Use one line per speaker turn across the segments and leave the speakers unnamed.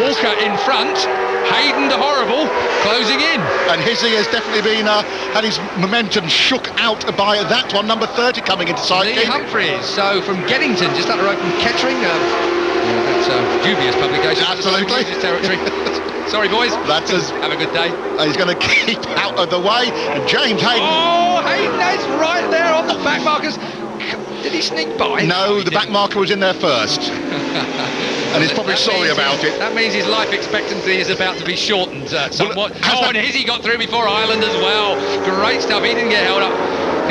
Walker in front, Hayden the Horrible closing in.
And Hizzy has definitely been had his momentum shook out by that one. Number 30 coming into sight.
Lee Humphries, so from Geddington, just up the road from Kettering. That's dubious publication.
Absolutely.
Territory. Sorry, boys.
That's
have a good day.
He's going to keep out of the way. And James Hayden.
Oh, Hayden is right there on the back markers. Did he sneak by?
No, the back marker was in there first. And he's probably sorry about it.
That means his life expectancy is about to be shortened somewhat. And Hizzy got through before Ireland as well. Great stuff. He didn't get held up.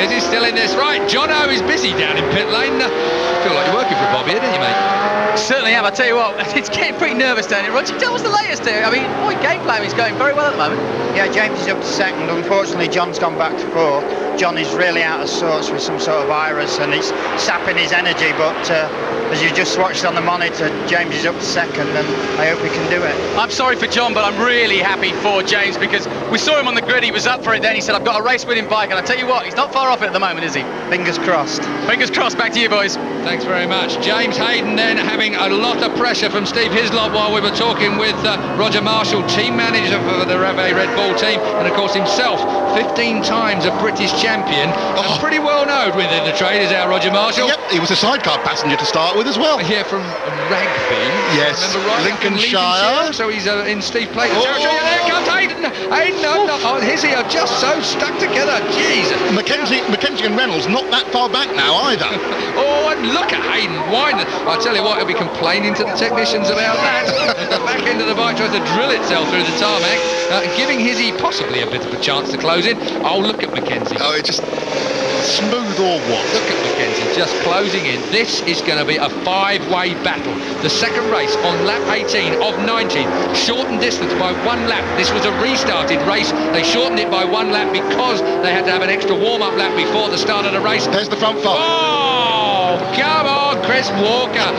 Hizzy's still in this. Right, Jono is busy down in pit lane. Feel like you're working for Bob here, don't you, mate?
Certainly am. I tell you what, it's getting pretty nervous down here. Roger, tell us the latest here. I mean, boy, game plan is going very well at the moment.
Yeah, James is up to second. Unfortunately, John's gone back to fourth. John is really out of sorts with some sort of virus, and it's sapping his energy. But as you just watched on the monitor, James is up to second, and I hope he can do it.
I'm sorry for John, but I'm really happy for James, because we saw him on the grid. He was up for it then. He said, I've got a race-winning bike, and I tell you what, he's not far off it at the moment, is he?
Fingers crossed.
Fingers crossed. Back to you, boys.
Thanks very much. James Hayden then having a lot of pressure from Steve Hislop while we were talking with Roger Marshall, team manager for the Reve Red Bull team, and of course himself 15 times a British champion, and pretty well known within the trade is our Roger Marshall.
Yep, he was a sidecar passenger to start with as well.
Here from Rugby.
Yes,
remember right,
Lincolnshire.
So he's in Steve Plater's territory. And there comes Hayden. Hayden, Hizzy are just so stuck together. Jesus.
Mackenzie and Reynolds not that far back now either.
Oh, and look at Hayden whining. I tell you what, he'll be complaining to the technicians about that. The back end of the bike tries to drill itself through the tarmac, giving Hizzy possibly a bit of a chance to close in. Oh, look at Mackenzie.
Oh, it's just smooth or what?
Look at Mackenzie just closing in. This is going to be a five-way battle. The second race on lap 18 of 19, shortened distance by 1 lap. This was a restarted race. They shortened it by 1 lap because they had to have an extra warm-up lap before the start of the race.
There's the front five.
Oh, come on, Chris Walker.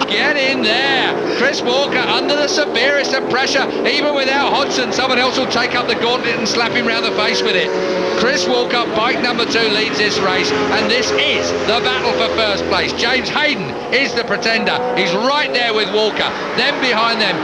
Get in there. Chris Walker under the severest of pressure. Even without Hodgson, someone else will take up the gauntlet and slap him round the face with it. Chris Walker, bike number 2, leads this race, and this is the battle for first place. James Hayden is the pretender. He's right there with Walker. Then behind them,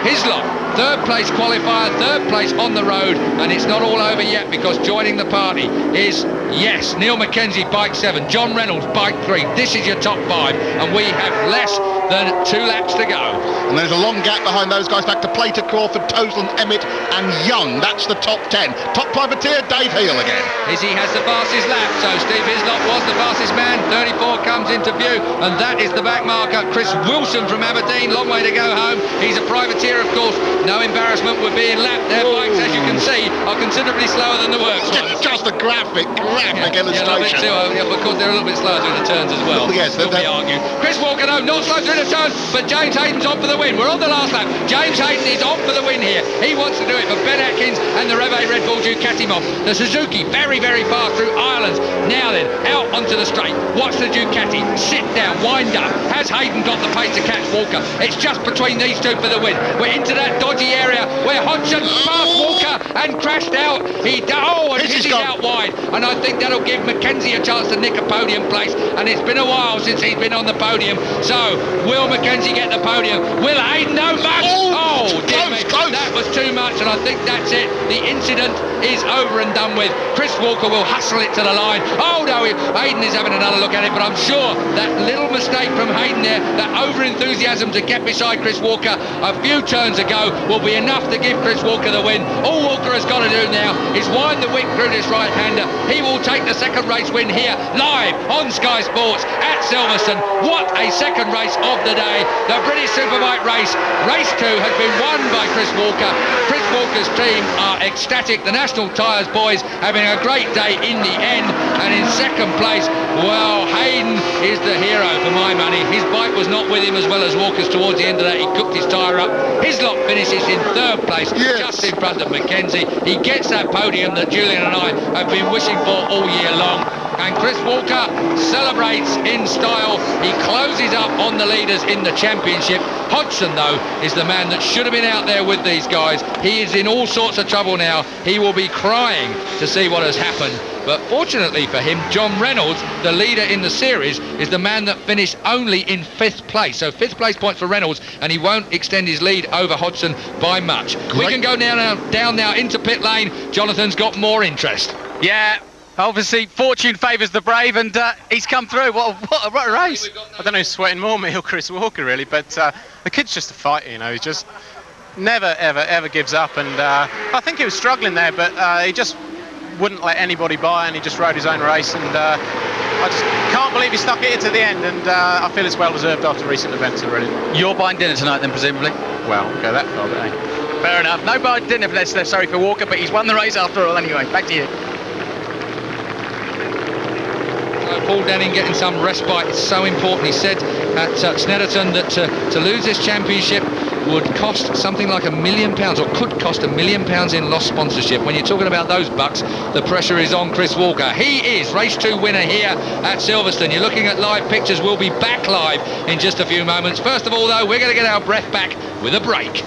Hislop, third place qualifier, third place on the road, and it's not all over yet, because joining the party is, yes, Neil Mackenzie, bike 7, John Reynolds, bike 3. This is your top 5, and we have less than 2 laps to go.
And there's a long gap behind those guys back to Plater, Crawford, Toseland, Emmett and Young. That's the top 10. Top privateer, Dave Heel again.
Izzy has the fastest lap, so Steve Hislop was the fastest man. 34 comes into view, and that is the back marker. Chris Wilson from Aberdeen, long way to go home. He's a privateer, of course. No embarrassment with being lapped. Their bikes, as you can see, are considerably slower than the works ones.
Just a graphic illustration.
Yeah, a bit too, because they're a little bit slower through the turns as well.
Yes,
Could be argued. Chris Walker, no, not slow through the turns, but James Hayden's on for the win. We're on the last lap. James Hayden is on for the win here. He wants to do it for Ben Atkins and the Reve Red Bull Ducati mob. The Suzuki very, very far through Ireland. Now then, out onto the straight. Watch the Ducati. Sit down, wind up. Has Hayden got the pace to catch Walker? It's just between these two for the win. We're into that dodgy area where Hodgson passed Walker and crashed out. And Hizzy's out wide. And I think that'll give Mackenzie a chance to nick a podium place. And it's been a while since he's been on the podium. So, will Mackenzie get the podium? Will Hayden? No, much. Close. That was too much, and I think that's it. The incident is over and done with. Chris Walker will hustle it to the line. Oh no, Hayden is having another look at it, but I'm sure that little mistake from Hayden there, that over-enthusiasm to get beside Chris Walker a few turns ago, will be enough to give Chris Walker the win. All Walker has got to do now is wind the whip through this right-hander. He will take the second race win here, live on Sky Sports at Silverstone. What a second race of the day. The British Superbike race, race 2, has been won by Chris Walker. Chris Walker's team are ecstatic. The National Tyres boys having a great day in the end. And in second place, well, Hayden is the hero for my money. His bike was not with him as well as Walker's towards the end of that. He cooked his tyre up. Hislop finishes in third place, just in front of Mackenzie. He gets that podium that Julian and I have been wishing for all year long. And Chris Walker celebrates in style. He closes up on the leaders in the championship. Hodgson, though, is the man that should have been out there with these guys. He is in all sorts of trouble now. He will be crying to see what has happened. But Fortunately for him, John Reynolds, the leader in the series, is the man that finished only in 5th place. So 5th place points for Reynolds, and he won't extend his lead over Hodgson by much. We can go down now into pit lane. Jonathan's got more interest.
Yeah, obviously fortune favours the brave, and he's come through. What a race.
I don't know who's sweating more, me or Chris Walker, really, but the kid's just a fighter, you know. He just never, ever gives up, and I think he was struggling there, but he just wouldn't let anybody by, and he just rode his own race, and I just can't believe he stuck it to the end, and I feel it's well deserved after recent events already.
You're buying dinner tonight then, presumably?
Well, go that far, but hey.
Fair enough. No buying dinner for this, sorry for Walker, but he's won the race after all anyway. Back to you.
Paul Denning getting some respite is so important. He said at Snetterton that to lose this championship would cost something like £1 million, or could cost £1 million in lost sponsorship. When you're talking about those bucks, the pressure is on Chris Walker. He is race 2 winner here at Silverstone. You're looking at live pictures. We'll be back live in just a few moments. First of all, though, we're going to get our breath back with a break.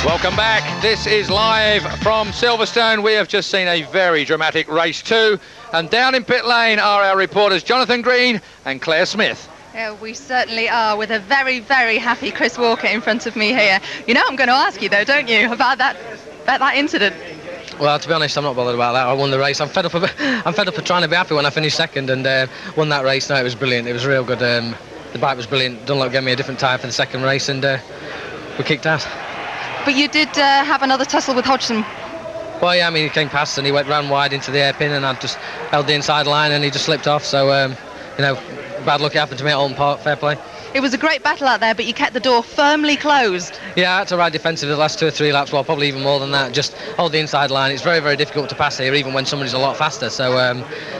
Welcome back. This is live from Silverstone. We have just seen a very dramatic race 2, and down in pit lane are our reporters Jonathan Green and Claire Smith.
Yeah, we certainly are, with a very, very happy Chris Walker in front of me here. You know, I'm going to ask you though, don't you, about that incident?
Well, to be honest, I'm not bothered about that. I won the race. I'm fed up of trying to be happy when I finished second, and won that race. No, it was brilliant. It was real good. The bike was brilliant. Dunlop gave me a different tyre for the second race, and we kicked out.
But you did have another tussle with Hodgson.
Well, yeah, I mean, he came past and he ran wide into the hairpin, and I just held the inside line and he just slipped off. So, you know, bad luck happened to me at Alton Park. Fair play.
It was a great battle out there, but you kept the door firmly closed.
Yeah, I had to ride defensive the last 2 or 3 laps, well, probably even more than that. Just hold the inside line. It's very, very difficult to pass here, even when somebody's a lot faster. So,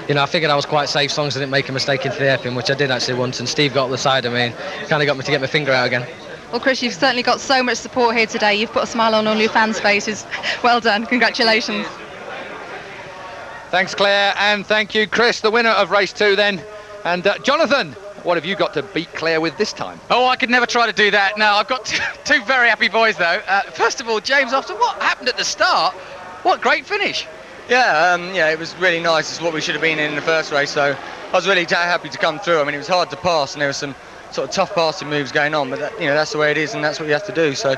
you know, I figured I was quite safe as long as I didn't make a mistake into the hairpin, which I did actually once, and Steve got up the side of me and kind of got me to get my finger out again.
Well, Chris, you've certainly got so much support here today. You've put a smile on all your fans' faces. Well done. Congratulations.
Thanks, Claire, and thank you, Chris, the winner of race 2 then. And Jonathan, what have you got to beat Claire with this time?
Oh, I could never try to do that. No, I've got two very happy boys, though. First of all, James, after what happened at the start, what a great finish.
Yeah, it was really nice. It's what we should have been in the first race, so I was really happy to come through. I mean, it was hard to pass, and there was some sort of tough passing moves going on, but that, you know, that's the way it is, and that's what you have to do. So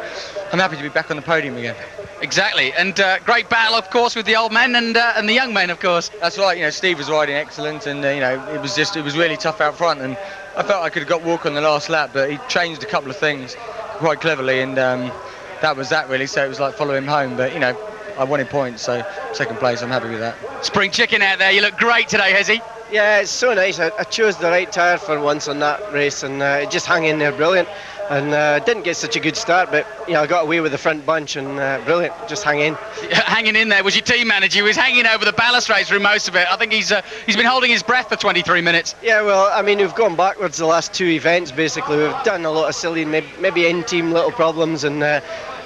I'm happy to be back on the podium again.
Exactly, and great battle, of course, with the old men and the young men, of course.
That's right. You know, Steve was riding excellent, and you know, it was really tough out front, and I felt I could have got Walker on the last lap, but he changed a couple of things quite cleverly, and that was that really. So it was like follow him home, but you know, I wanted points, so second place. I'm happy with that.
Spring chicken out there. You look great today, Hezzy.
Yeah, it's so nice. I chose the right tyre for once on that race, and it just hung in there brilliant. And didn't get such a good start, but you know, I got away with the front bunch, and brilliant. Just hang in.
Hanging in there was your team manager. He was hanging over the balustrades through most of it. I think he's been holding his breath for 23 minutes.
Yeah, well, I mean, we've gone backwards the last 2 events. Basically, we've done a lot of silly, maybe in-team little problems, and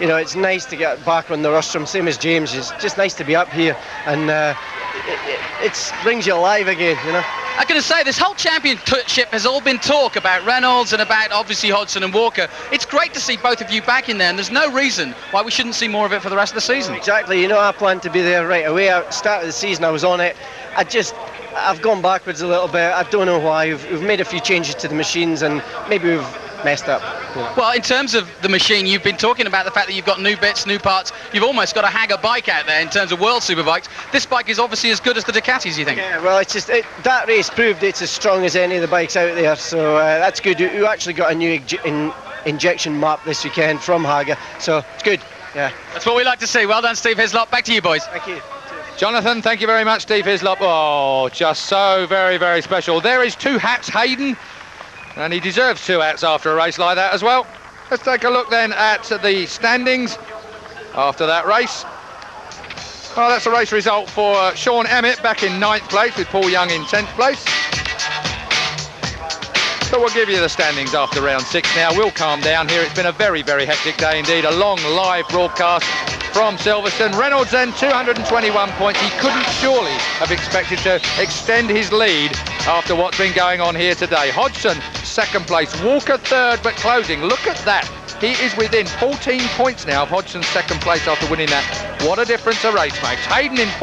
you know, it's nice to get back on the rostrum. Same as James. It's just nice to be up here, and it brings you alive again, you know.
I'm going to say, this whole championship has all been talk about Reynolds and about obviously Hodgson and Walker. It's great to see both of you back in there, and there's no reason why we shouldn't see more of it for the rest of the season.
Exactly. You know, I planned to be there right away. At the start of the season, I was on it. I've gone backwards a little bit. I don't know why. We've made a few changes to the machines, and maybe we've messed up. Yeah.
Well, in terms of the machine, you've been talking about the fact that you've got new bits, new parts. You've almost got a Hager bike out there in terms of World Superbikes. This bike is obviously as good as the Ducatis, you think?
Yeah, well, it's just that race proved it's as strong as any of the bikes out there, so that's good. We actually got a new injection map this weekend from Hager, so it's good. Yeah,
that's what we like to see. Well done, Steve Hislop. Back to you, boys.
Thank you.
Jonathan, thank you very much, Steve Hislop. Oh, just so very, very special. There is 2 hats, Hayden, and he deserves 2 hats after a race like that as well. Let's take a look then at the standings after that race. Oh, that's a race result for Sean Emmett back in 9th place with Paul Young in 10th place. So we'll give you the standings after round 6 now. We'll calm down here. It's been a very, very hectic day indeed. A long live broadcast from Silverstone. Reynolds then 221 points. He couldn't surely have expected to extend his lead after what's been going on here today. Hodgson second place. Walker third, but closing. Look at that. He is within 14 points now of Hodgson's second place after winning that. What a difference a race makes. Hayden in